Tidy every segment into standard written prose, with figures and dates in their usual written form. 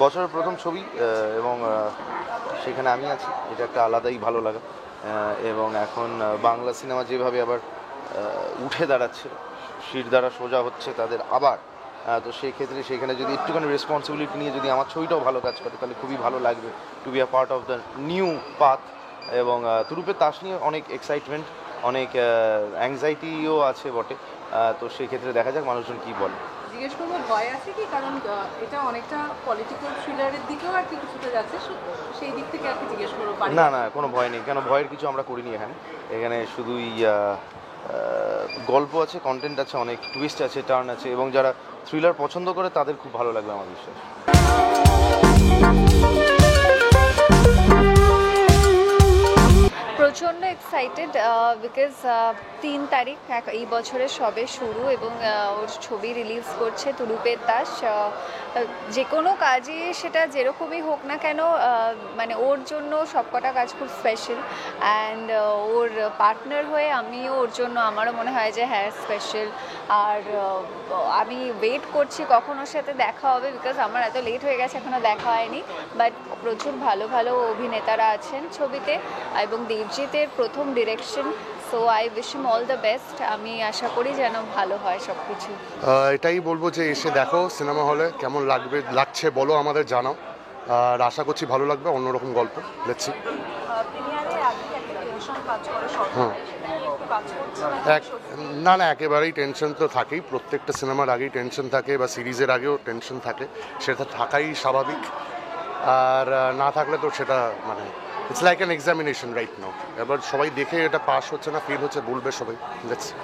বছরের প্রথম ছবি এবং সেখানে আমি আছি, এটা একটা আলাদাই ভালো লাগা। এবং এখন বাংলা সিনেমা যেভাবে আবার উঠে দাঁড়াচ্ছে, শির দ্বারা সোজা হচ্ছে তাদের আবার, তো সেই ক্ষেত্রে সেখানে যদি একটুখানি রেসপন্সিবিলিটি নিয়ে যদি আমার ছবিটাও ভালো কাজ করে তাহলে খুবই ভালো লাগবে to be a part of the new path. এবং তুরুপের তাস নিয়ে অনেক এক্সাইটমেন্ট, অনেক অ্যাংজাইটিও আছে বটে। তো সেই ক্ষেত্রে দেখা যাক মানুষজন কী বলে। জিজ্ঞেস করবো ভয় আছে কি, কারণ এটা অনেকটা পলিটিক্যাল থ্রিলারের দিকেও আর কি কিছুটা যাচ্ছে, সেই দিক থেকে আর কি জিজ্ঞেস করবো। না না, কোনো ভয় নেই, কেন ভয়ের কিছু আমরা করিনি এখানে। এখানে শুধুই গল্প আছে, কন্টেন্ট আছে, অনেক টুইস্ট আছে, টার্ন আছে, এবং যারা থ্রিলার পছন্দ করে তাদের খুব ভালো লাগবে আমার বিশ্বাস। প্রচণ্ড এক্সাইটেড বিকজ 3 তারিখ এই বছরের সবে শুরু, এবং ওর ছবি রিলিজ করছে তুরুপের তাস। যে কোনো কাজই সেটা যেরকমই হোক না কেন, মানে ওর জন্য সবকটা কাজ খুব স্পেশাল। অ্যান্ড ওর পার্টনার হয়ে আমিও ওর জন্য, আমারও মনে হয় যে হ্যাঁ স্পেশাল। আর আমি ওয়েট করছি কখন ওর সাথে দেখা হবে, বিকজ আমার এত লেট হয়ে গেছে এখনও দেখা হয়নি। বাট প্রচুর ভালো ভালো অভিনেতারা আছেন ছবিতে, এবং দেবজিতের প্রথম direction, so I wish him all the best. আমি আশা করি যেন ভালো হয় সব কিছু। এটাই বলবো যে এসে দেখো সিনেমা হলে, কেমন লাগছে বলো, আমাদের জানাও। আর আশা করছি ভালো লাগবে, অন্যরকম গল্প। Let's see. না না, একেবারেই টেনশন তো থাকেই, প্রত্যেকটা সিনেমার আগেই টেনশন থাকে, বা সিরিজের আগেও টেনশন থাকে, সেটা থাকাই স্বাভাবিক। আর না থাকলে তো সেটা মানে it's like an examination right now. এবার সবাই দেখে এটা পাস হচ্ছে না ফেল হচ্ছে বলবে সবাই। Let's see.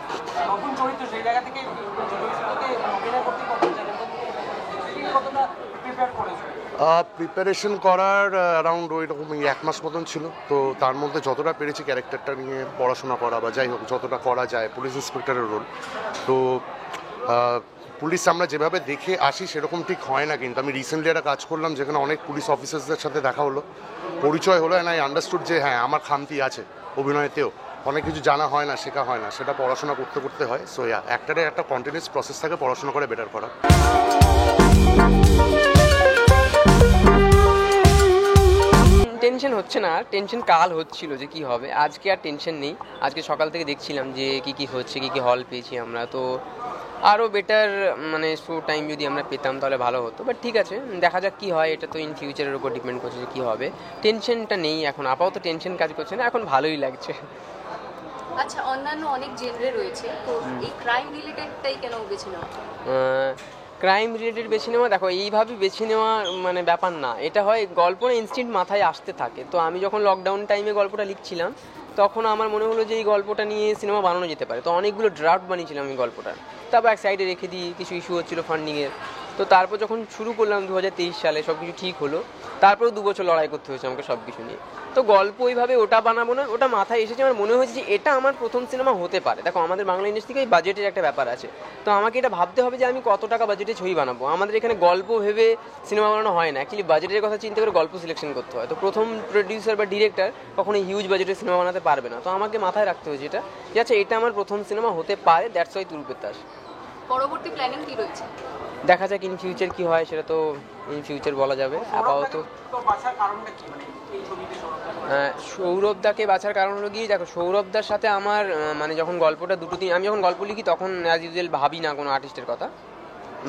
প্রিপারেশন করার অ্যারাউন্ড ওই রকমই 1 মাস মতন ছিল। তো তার মধ্যে যতটা পেরেছি ক্যারেক্টারটা নিয়ে পড়াশোনা করা, বা যাই হোক যতটা করা যায়, পুলিশ ইন্সপেক্টরের রোল। তো পুলিশ আমরা যেভাবে দেখে আসি সেরকম ঠিক হয় না, কিন্তু আমি রিসেন্টলি একটা কাজ করলাম যেখানে অনেক পুলিশ অফিসার্সদের সাথে দেখা হলো, পরিচয় হলো, অ্যান্ড আই আন্ডারস্টুড যে হ্যাঁ আমার খামতি আছে অভিনয়তেও, অনেক কিছু জানা হয় না, শেখা হয় না, সেটা পড়াশোনা করতে করতে হয়। সো একটারে একটা কন্টিনিউয়াস প্রসেস থাকে পড়াশোনা করে বেটার করা। টেনশন হচ্ছে না, টেনশন কাল হচ্ছিল যে কি হবে। আজকে আর টেনশন নেই। আজকে সকাল থেকে দেখছিলাম যে কি হচ্ছে, কি হল পেয়েছি আমরা, তো আরও বেটার মানে শো টাইম যদি আমরা পেতাম তাহলে ভালো হতো। বাট ঠিক আছে, দেখা যাক কি হয়, এটা তো ইন ফিউচারের উপর ডিপেন্ড করছে যে কী হবে। টেনশনটা নেই এখন, আপাতত টেনশন কাজ করছে না, এখন ভালোই লাগছে। আচ্ছা, অন্যান্য অনেক জেনরে রয়েছে, তো এই ক্রাইম রিলেটেডটাই কেন বেছে নেওয়া? ক্রাইম রিলেটেড বেছে নেওয়া, দেখো এইভাবে বেছে নেওয়া মানে ব্যাপার না, এটা হয় গল্পটা ইনস্ট্যান্ট মাথায় আসতে থাকে। তো আমি যখন লকডাউন টাইমে গল্পটা লিখছিলাম তখন আমার মনে হলো যে এই গল্পটা নিয়ে সিনেমা বানানো যেতে পারে। তো অনেকগুলো ড্রাফট বানিয়েছিলাম আমি গল্পটার, তারপর এক সাইডে রেখে দিই, কিছু ইস্যু হচ্ছিলো ফান্ডিংয়ের। তো তারপর যখন শুরু করলাম 2023 সালে, সব কিছু ঠিক হলো, তারপরেও 2 বছর লড়াই করতে হয়েছে আমাকে সব কিছু নিয়ে। তো গল্প ওইভাবে ওটা বানাবো না, ওটা মাথায় এসেছে, আমার মনে হয়েছে যে এটা আমার প্রথম সিনেমা হতে পারে। দেখো আমাদের বাংলা ইন্ডাস্ট্রিতে এই বাজেটের একটা ব্যাপার আছে, তো আমাকে এটা ভাবতে হবে যে আমি কত টাকা বাজেটে ছবি বানাবো। আমাদের এখানে গল্প ভেবে সিনেমা বানানো হয় না, অ্যাকচুয়ালি বাজেটের কথা চিন্তা করে গল্প সিলেকশন করতে হয়। তো প্রথম প্রডিউসার বা ডিরেক্টর কখনো হিউজ বাজেটের সিনেমা বানাতে পারবে না, তো আমাকে মাথায় রাখতে হয়েছে এটা যে আচ্ছা এটা আমার প্রথম সিনেমা হতে পারে, দ্যাটস ওয়াই তুরুপের তাস। পরবর্তী প্ল্যানিং কি রয়েছে? দেখা যাক ইন ফিউচার কি হয়, সেটা তো ইন ফিউচার বলা যাবে। আপাতত সৌরভদাকে বাছার কারণ হলো গিয়ে, দেখো সৌরভদার সাথে আমার মানে যখন গল্পটা আমি যখন গল্প লিখি তখন অ্যাজ ইউজুয়াল ভাবি না কোনো আর্টিস্টের কথা।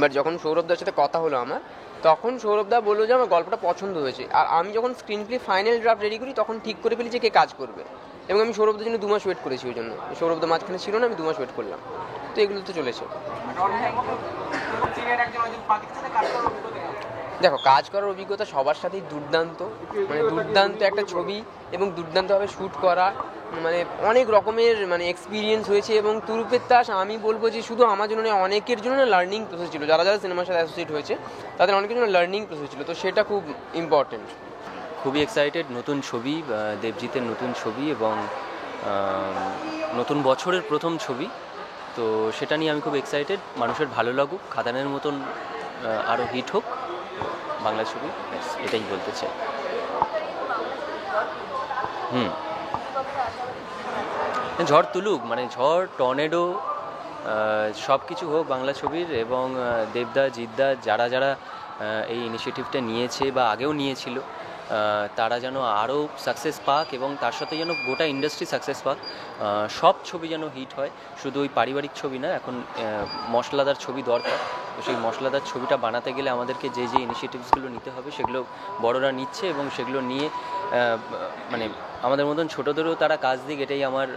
বাট যখন সৌরভদার সাথে কথা হলো আমার, তখন সৌরভদা বললো যে আমার গল্পটা পছন্দ হয়েছে। আর আমি যখন screen play final draft ready করি তখন ঠিক করে ফেলি যে কে কাজ করবে, এবং আমি সৌরভদার জন্য 2 মাস ওয়েট করেছি। ওই জন্য সৌরভদা মাঝখানে ছিল না, আমি 2 মাস ওয়েট করলাম। তো এগুলো তো চলেছে। দেখো কাজ করার অভিজ্ঞতা সবার সাথেই দুর্দান্ত, মানে দুর্দান্ত একটা ছবি এবং দুর্দান্তভাবে শ্যুট করা, মানে অনেক রকমের মানে এক্সপিরিয়েন্স হয়েছে। এবং তুরুপের তাস আমি বলবো যে শুধু আমার জন্য নয়, অনেকের জন্য লার্নিং প্রসেস ছিল, যারা যারা সিনেমার সাথে অ্যাসোসিয়েট হয়েছে তাদের অনেকের জন্য লার্নিং প্রসেস ছিল, তো সেটা খুব ইম্পর্টেন্ট। খুবই এক্সাইটেড, নতুন ছবি, দেবজিতের নতুন ছবি এবং নতুন বছরের প্রথম ছবি, তো সেটা নিয়ে আমি খুব এক্সাইটেড। মানুষের ভালো লাগুক, খাদানের মতন আরও হিট হোক বাংলা ছবি, এটাই বলতে চাই। ঝড় তুলুক, মানে ঝড়, টর্নেডো, সব কিছু হোক বাংলা ছবির, এবং দেবদা, জিদ্দা, যারা যারা এই ইনিশিয়েটিভটা নিয়েছে বা আগেও নিয়েছিল, তারা যেন আরও সাকসেস পাক, এবং তার সাথে যেন গোটা ইন্ডাস্ট্রি সাকসেস পাক। সব ছবি যেন হিট হয়, শুধু ওই পারিবারিক ছবি না, এখন মশলাদার ছবি দরকার। তো সেই মশলাদার ছবিটা বানাতে গেলে আমাদেরকে যে যে ইনিশিয়েটিভসগুলো নিতে হবে সেগুলো বড়রা নিচ্ছে, এবং সেগুলো নিয়ে মানে আমাদের মতন ছোটোদেরও তারা কাজ দিক, এটাই আমার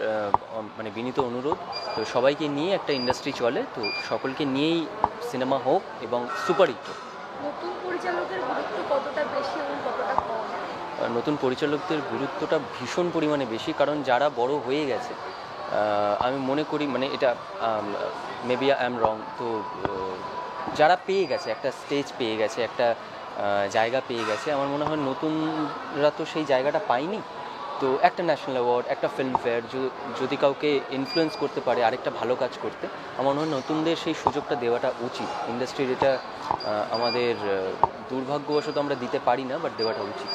মানে বিনীত অনুরোধ। তো সবাইকে নিয়ে একটা ইন্ডাস্ট্রি চলে, তো সকলকে নিয়েই সিনেমা হোক এবং সুপারহিট হোক। নতুন পরিচালকের গুরুত্ব কতটা বেশি এবং কতটা কম? নতুন পরিচালকদের গুরুত্বটা ভীষণ পরিমাণে বেশি, কারণ যারা বড় হয়ে গেছে, আমি মনে করি, মানে এটা মেবি আই এম রং, তো যারা পেয়ে গেছে, একটা স্টেজ পেয়ে গেছে, একটা জায়গা পেয়ে গেছে, আমার মনে হয় নতুনরা তো সেই জায়গাটা পায়নি। তো একটা ন্যাশনাল অ্যাওয়ার্ড, একটা ফিল্মফেয়ার যদি কাউকে ইনফ্লুয়েন্স করতে পারে আরেকটা ভালো কাজ করতে, আমার মনে হয় নতুনদের সেই সুযোগটা দেওয়াটা উচিত। ইন্ডাস্ট্রির এটা আমাদের দুর্ভাগ্যবশত আমরা দিতে পারি না, বাট দেওয়াটা উচিত।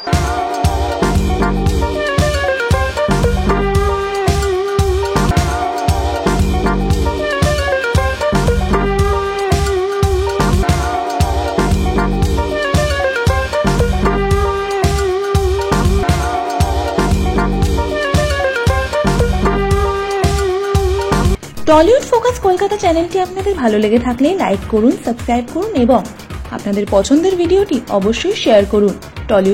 টলিউড ফোকাস কলকাতা চ্যানেলটি আপনাদের ভালো লেগে থাকলে লাইক করুন, সাবস্ক্রাইব করুন এবং আপনাদের পছন্দের ভিডিওটি অবশ্যই শেয়ার করুন। টলিউড